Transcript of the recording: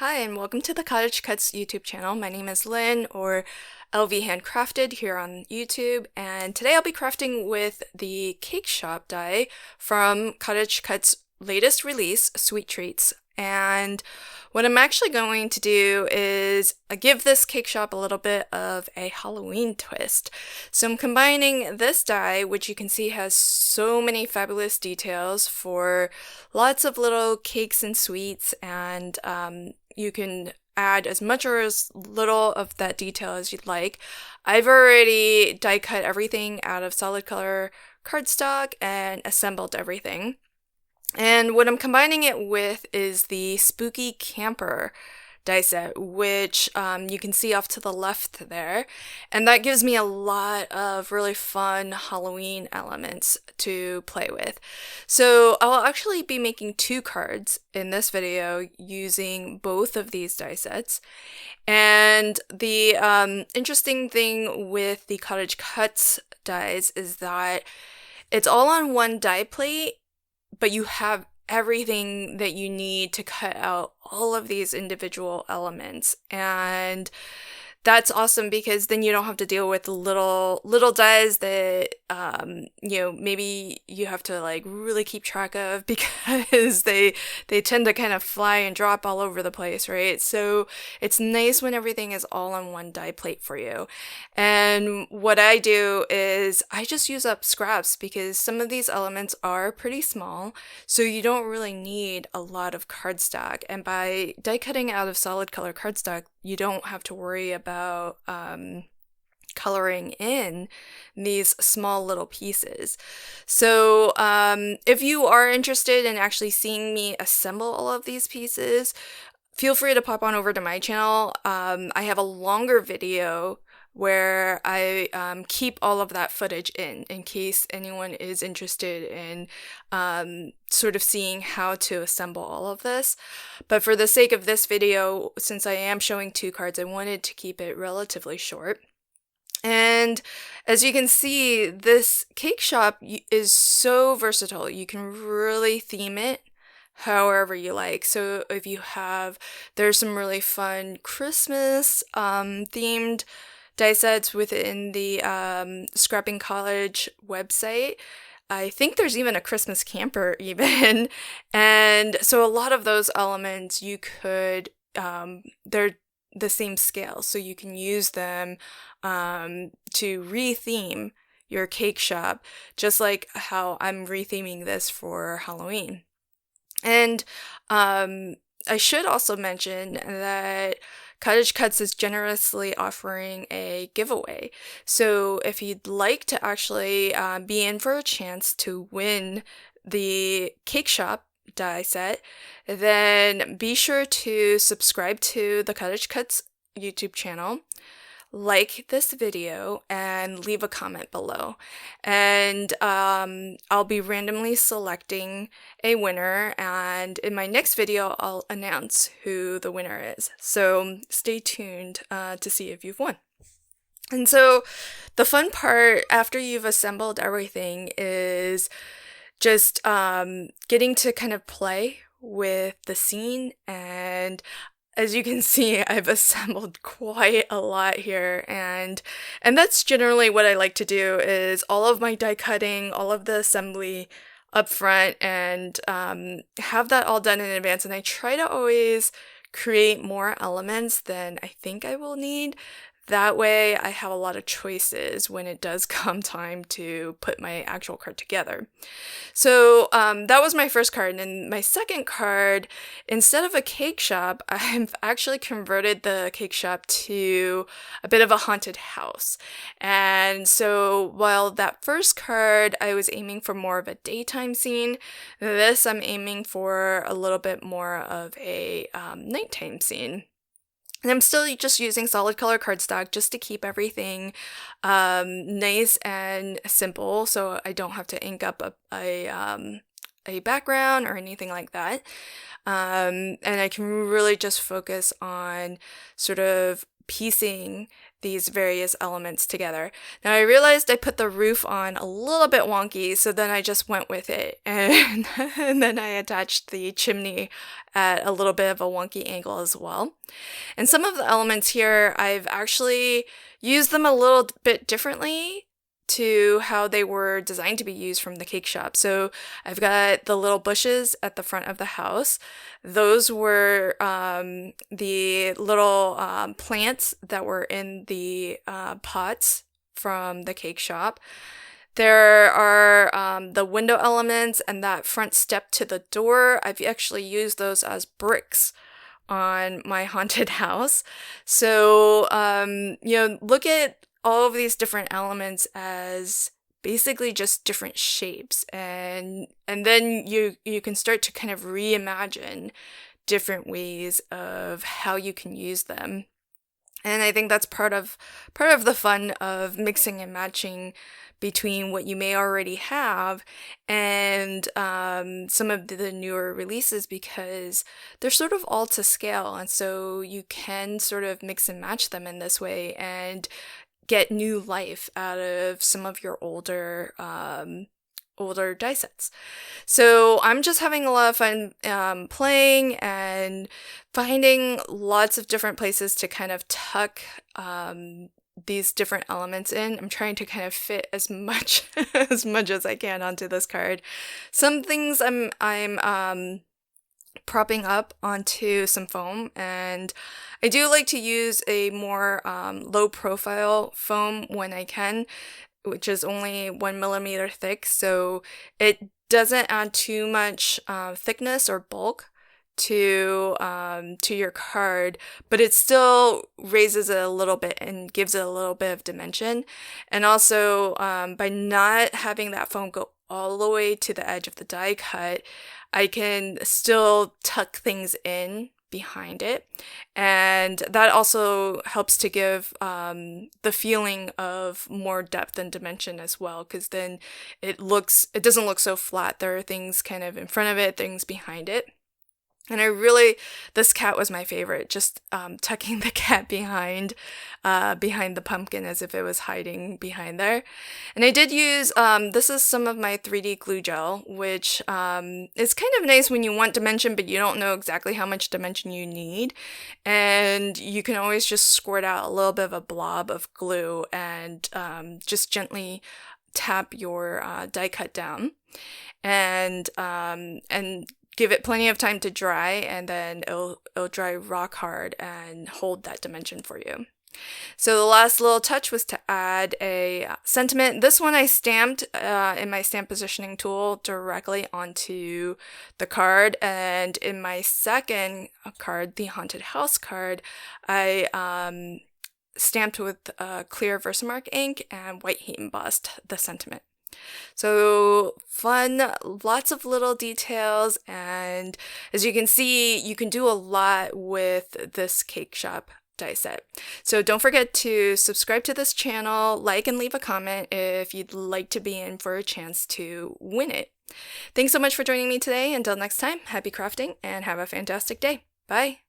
Hi, and welcome to the CottageCutz YouTube channel. My name is Lynn, or LV Handcrafted here on YouTube, and today I'll be crafting with the Cake Shoppe die from CottageCutz' latest release, Sweet Treats. And what I'm actually going to do is give this Cake Shoppe a little bit of a Halloween twist. So I'm combining this die, which you can see has so many fabulous details for lots of little cakes and sweets, and you can add as much or as little of that detail as you'd like. I've already die cut everything out of solid color cardstock and assembled everything. And what I'm combining it with is the Spooky Camper die set, which you can see off to the left there. And that gives me a lot of really fun Halloween elements to play with. So I'll actually be making 2 cards in this video using both of these die sets. And the interesting thing with the CottageCutz dies is that it's all on one die plate, but you have everything that you need to cut out all of these individual elements. And that's awesome because then you don't have to deal with little dies that maybe you have to like really keep track of because they tend to kind of fly and drop all over the place, right? So it's nice when everything is all on one die plate for you. And what I do is I just use up scraps because some of these elements are pretty small, so you don't really need a lot of cardstock. And by die cutting out of solid color cardstock, you don't have to worry about coloring in these small little pieces. So if you are interested in actually seeing me assemble all of these pieces, feel free to pop on over to my channel. I have a longer video where I keep all of that footage in case anyone is interested in sort of seeing how to assemble all of this. But for the sake of this video, since I am showing 2 cards, I wanted to keep it relatively short. And as you can see, this Cake Shoppe is so versatile. You can really theme it however you like. So if you have, there's some really fun Christmas themed die sets within the Scrapping College website. I think there's even a Christmas camper even. And so a lot of those elements you could, they're the same scale, so you can use them to re-theme your Cake Shoppe, just like how I'm re-theming this for Halloween. And I should also mention that CottageCutz is generously offering a giveaway. So if you'd like to actually be in for a chance to win the Cake Shoppe die set, then be sure to subscribe to the CottageCutz YouTube channel, like this video, and leave a comment below. And I'll be randomly selecting a winner, and in my next video I'll announce who the winner is. So stay tuned to see if you've won. And so the fun part after you've assembled everything is just getting to kind of play with the scene. And as you can see, I've assembled quite a lot here, and that's generally what I like to do, is all of my die cutting, all of the assembly up front, and have that all done in advance. And I try to always create more elements than I think I will need. That way I have a lot of choices when it does come time to put my actual card together. So that was my first card. And my second card, instead of a Cake Shoppe, I've actually converted the Cake Shoppe to a bit of a haunted house. And so while that first card I was aiming for more of a daytime scene, this I'm aiming for a little bit more of a nighttime scene. And I'm still just using solid color cardstock just to keep everything nice and simple, so I don't have to ink up a background or anything like that. And I can really just focus on sort of piecing these various elements together. Now I realized I put the roof on a little bit wonky, so then I just went with it, and, and then I attached the chimney at a little bit of a wonky angle as well. And some of the elements here, I've actually used them a little bit differently to how they were designed to be used from the Cake Shop. So I've got the little bushes at the front of the house. Those were the little plants that were in the pots from the Cake Shop. There are the window elements and that front step to the door. I've actually used those as bricks on my haunted house. So, look at all of these different elements as basically just different shapes, and then you can start to kind of reimagine different ways of how you can use them. And I think that's part of the fun of mixing and matching between what you may already have and some of the newer releases, because they're sort of all to scale, and so you can sort of mix and match them in this way and get new life out of some of your older die sets. So I'm just having a lot of fun playing and finding lots of different places to kind of tuck these different elements in. I'm trying to kind of fit as much as I can onto this card. Some things I'm propping up onto some foam, and I do like to use a more low profile foam when I can, which is only 1 millimeter thick, so it doesn't add too much thickness or bulk to your card, but it still raises it a little bit and gives it a little bit of dimension. And also, by not having that foam go all the way to the edge of the die cut, I can still tuck things in behind it, and that also helps to give the feeling of more depth and dimension as well, because then it doesn't look so flat. There are things kind of in front of it, things behind it. And this cat was my favorite, just tucking the cat behind the pumpkin as if it was hiding behind there. And I did use, this is some of my 3D glue gel, which is kind of nice when you want dimension, but you don't know exactly how much dimension you need. And you can always just squirt out a little bit of a blob of glue and just gently tap your die cut down. And give it plenty of time to dry, and then it'll dry rock hard and hold that dimension for you. So the last little touch was to add a sentiment. This one I stamped in my stamp positioning tool directly onto the card, and in my second card, the Haunted House card, I stamped with clear Versamark ink and white heat embossed the sentiment. So fun, lots of little details, and as you can see, you can do a lot with this Cake Shop die set. So don't forget to subscribe to this channel, like and leave a comment if you'd like to be in for a chance to win it. Thanks so much for joining me today. Until next time, happy crafting and have a fantastic day. Bye!